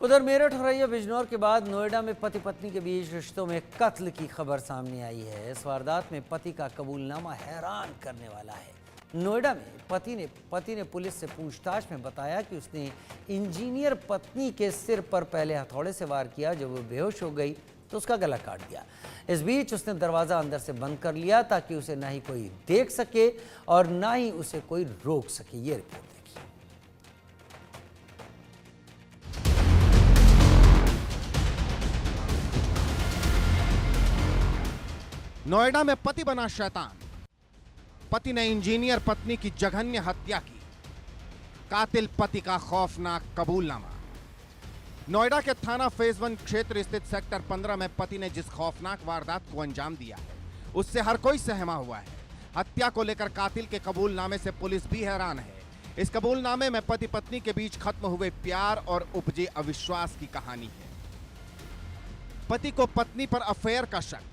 उधर मेरठ औरैया बिजनौर के बाद नोएडा में पति पत्नी के बीच रिश्तों में कत्ल की खबर सामने आई है। इस वारदात में पति का कबूलनामा हैरान करने वाला है। नोएडा में पति ने पुलिस से पूछताछ में बताया कि उसने इंजीनियर पत्नी के सिर पर पहले हथौड़े से वार किया। जब वो बेहोश हो गई तो उसका गला काट दिया। इस बीच उसने दरवाज़ा अंदर से बंद कर लिया ताकि उसे ना ही कोई देख सके और ना ही उसे कोई रोक सके। ये रिपोर्ट देखिए। नोएडा में पति बना शैतान, पति ने इंजीनियर पत्नी की जघन्य हत्या की, कातिल पति का खौफनाक कबूलनामा। नोएडा के थाना फेज 1 क्षेत्र स्थित सेक्टर 15 में पति ने जिस खौफनाक वारदात को अंजाम दिया है उससे हर कोई सहमा हुआ है। हत्या को लेकर कातिल के कबूलनामे से पुलिस भी हैरान है। इस कबूलनामे में पति पत्नी के बीच खत्म हुए प्यार और उपजे अविश्वास की कहानी है। पति को पत्नी पर अफेयर का शक।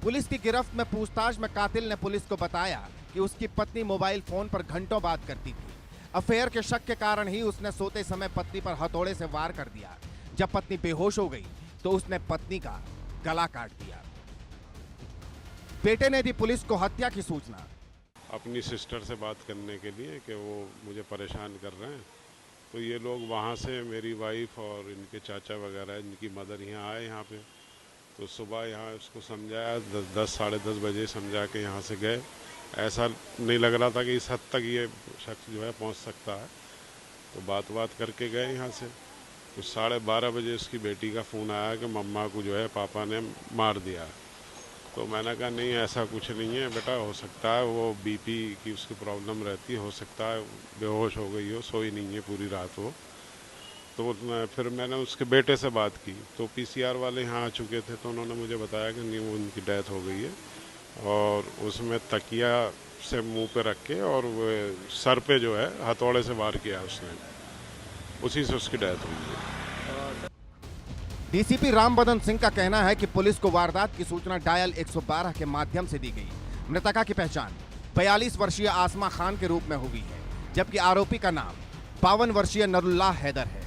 पुलिस की गिरफ्त में पूछताछ में कातिल ने पुलिस को बताया कि उसकी पत्नी मोबाइल फोन पर घंटों बात करती थी। अफेयर के शक के कारण ही उसने सोते समय पत्नी पर हथौड़े से वार कर दिया। जब पत्नी बेहोश हो गई तो उसने पत्नी का गला काट दिया। बेटे ने दी पुलिस को हत्या की सूचना। अपनी सिस्टर से बात करने के लिए कि वो मुझे परेशान कर रहे हैं, तो ये लोग वहाँ से मेरी वाइफ और इनके चाचा वगैरह इनकी मदर यहाँ आए यहाँ पे। तो सुबह यहाँ उसको समझाया, 10 साढ़े 10 बजे समझा के यहाँ से गए। ऐसा नहीं लग रहा था कि इस हद तक ये शख्स जो है पहुँच सकता है। तो बात करके गए यहाँ से। तो 12:30 बजे उसकी बेटी का फ़ोन आया कि मम्मा को जो है पापा ने मार दिया। तो मैंने कहा नहीं ऐसा कुछ नहीं है बेटा, हो सकता है वो बीपी की उसकी प्रॉब्लम रहती है, हो सकता है बेहोश हो गई हो, सोई नहीं है पूरी रात वो। तो फिर मैंने उसके बेटे से बात की तो पीसीआर वाले यहाँ आ चुके थे, तो उन्होंने मुझे बताया कि नहीं वो उनकी डेथ हो गई है और उसमें तकिया से मुंह पे रख के और वो सर पे जो है हथौड़े से वार किया उसने, उसी से उसकी डेथ हुई है। डीसीपी रामबदन सिंह का कहना है कि पुलिस को वारदात की सूचना डायल 112 के माध्यम से दी गई। मृतका की पहचान 42 वर्षीय आसमा खान के रूप में हुई है, जबकि आरोपी का नाम 52 वर्षीय नरुल्लाह हैदर है।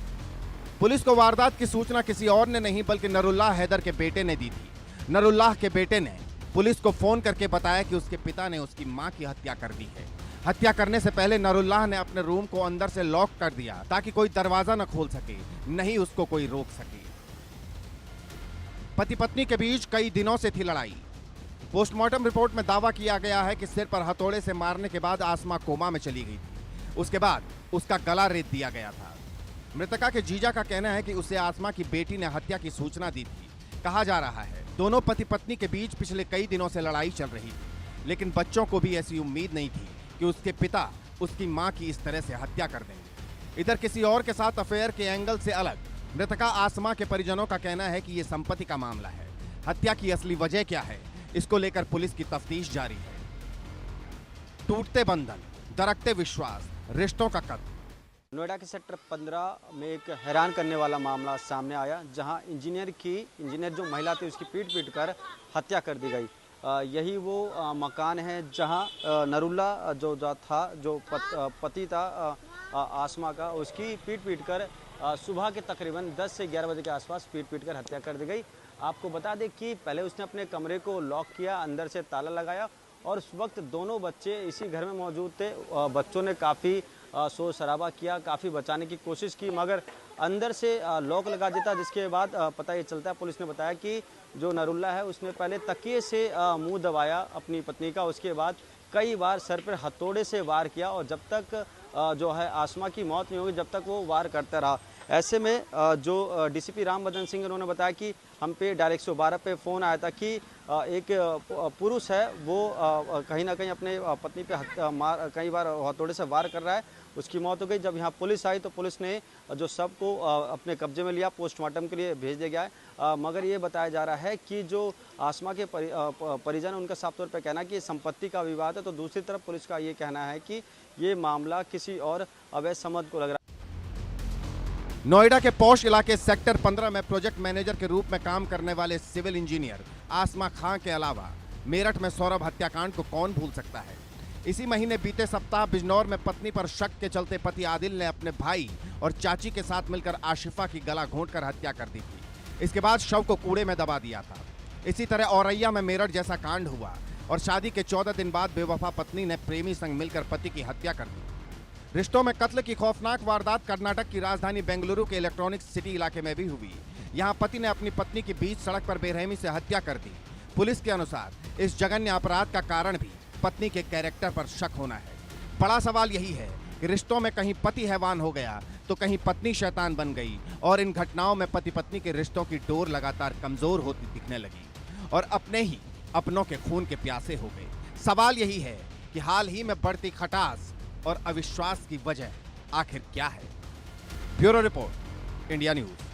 पुलिस को वारदात की सूचना किसी और ने नहीं बल्कि नरुल्लाह हैदर के बेटे ने दी थी। नरुल्लाह के बेटे ने पुलिस को फोन करके बताया कि उसके पिता ने उसकी मां की हत्या कर दी है। हत्या करने से पहले नरुल्लाह ने अपने रूम को अंदर से लॉक कर दिया ताकि कोई दरवाजा न खोल सके, नहीं उसको कोई रोक सके। पति पत्नी के बीच कई दिनों से थी लड़ाई। पोस्टमार्टम रिपोर्ट में दावा किया गया है कि सिर पर हथौड़े से मारने के बाद आसमा कोमा में चली गई थी। उसके बाद उसका गला रेत दिया गया था। मृतका के जीजा का कहना है कि उसे आसमा की बेटी ने हत्या की सूचना दी थी। कहा जा रहा है दोनों पति पत्नी के बीच पिछले कई दिनों से लड़ाई चल रही थी, लेकिन बच्चों को भी ऐसी उम्मीद नहीं थी कि उसके पिता उसकी मां की इस तरह से हत्या कर देंगे। इधर किसी और के साथ अफेयर के एंगल से अलग मृतका आसमा के परिजनों का कहना है कि यह संपत्ति का मामला है। हत्या की असली वजह क्या है, इसको लेकर पुलिस की तफ्तीश जारी है। टूटते बंधन, दरकते विश्वास, रिश्तों का कत्ल। नोएडा के सेक्टर 15 में एक हैरान करने वाला मामला सामने आया, जहां इंजीनियर जो महिला थी उसकी पीट कर हत्या कर दी गई। यही वो मकान है जहां नरुल्ला जो पति था आसमा का, उसकी पीट कर सुबह के तकरीबन 10 से 11 बजे के आसपास पीट कर हत्या कर दी गई। आपको बता दें कि पहले उसने अपने कमरे को लॉक किया, अंदर से ताला लगाया और उस वक्त दोनों बच्चे इसी घर में मौजूद थे। बच्चों ने काफ़ी शोर शराबा किया, काफ़ी बचाने की कोशिश की, मगर अंदर से लॉक लगा देता, जिसके बाद पता ये चलता है, पुलिस ने बताया कि जो नरुल्ला है उसने पहले तकिए से मुंह दबाया अपनी पत्नी का, उसके बाद कई बार सर पर हथौड़े से वार किया और जब तक जो है आसमा की मौत नहीं होगी जब तक वो वार करता रहा। ऐसे में जो डीसीपी रामबदन सिंह उन्होंने बताया कि हम पे डायल 112 पे फ़ोन आया था कि एक पुरुष है वो कहीं ना कहीं अपने पत्नी पे कई बार हथौड़े से वार कर रहा है, उसकी मौत हो गई। जब यहाँ पुलिस आई तो पुलिस ने जो शव को अपने कब्जे में लिया, पोस्टमार्टम के लिए भेज दिया गया है। मगर ये बताया जा रहा है कि जो आसमा के परिजन, उनका साफ तौर पर कहना है कि ये संपत्ति का विवाद है, तो दूसरी तरफ पुलिस का ये कहना है कि ये मामला किसी और अवैध संबंध को लग रहा है। नोएडा के पौष इलाके सेक्टर 15 में प्रोजेक्ट मैनेजर के रूप में काम करने वाले सिविल इंजीनियर आसमा खान के अलावा मेरठ में सौरभ हत्याकांड को कौन भूल सकता है। इसी महीने बीते सप्ताह बिजनौर में पत्नी पर शक के चलते पति आदिल ने अपने भाई और चाची के साथ मिलकर आशिफा की गला घोंटकर हत्या कर दी थी। इसके बाद शव को कूड़े में दबा दिया था। इसी तरह औरैया में मेरठ जैसा कांड हुआ और शादी के 14 दिन बाद बेवफा पत्नी ने प्रेमी संग मिलकर पति की हत्या कर दी। रिश्तों में कत्ल की खौफनाक वारदात कर्नाटक की राजधानी बेंगलुरु के इलेक्ट्रॉनिक सिटी इलाके में भी हुई। यहाँ पति ने अपनी पत्नी की बीच सड़क पर बेरहमी से हत्या कर दी। पुलिस के अनुसार इस जघन्य अपराध का कारण भी पत्नी के कैरेक्टर पर शक होना है। बड़ा सवाल यही है कि रिश्तों में कहीं पति हैवान हो गया तो कहीं पत्नी शैतान बन गई और इन घटनाओं में पति पत्नी के रिश्तों की डोर लगातार कमजोर होती दिखने लगी और अपने ही अपनों के खून के प्यासे हो गए। सवाल यही है कि हाल ही में बढ़ती खटास और अविश्वास की वजह आखिर क्या है। Bureau report, India news.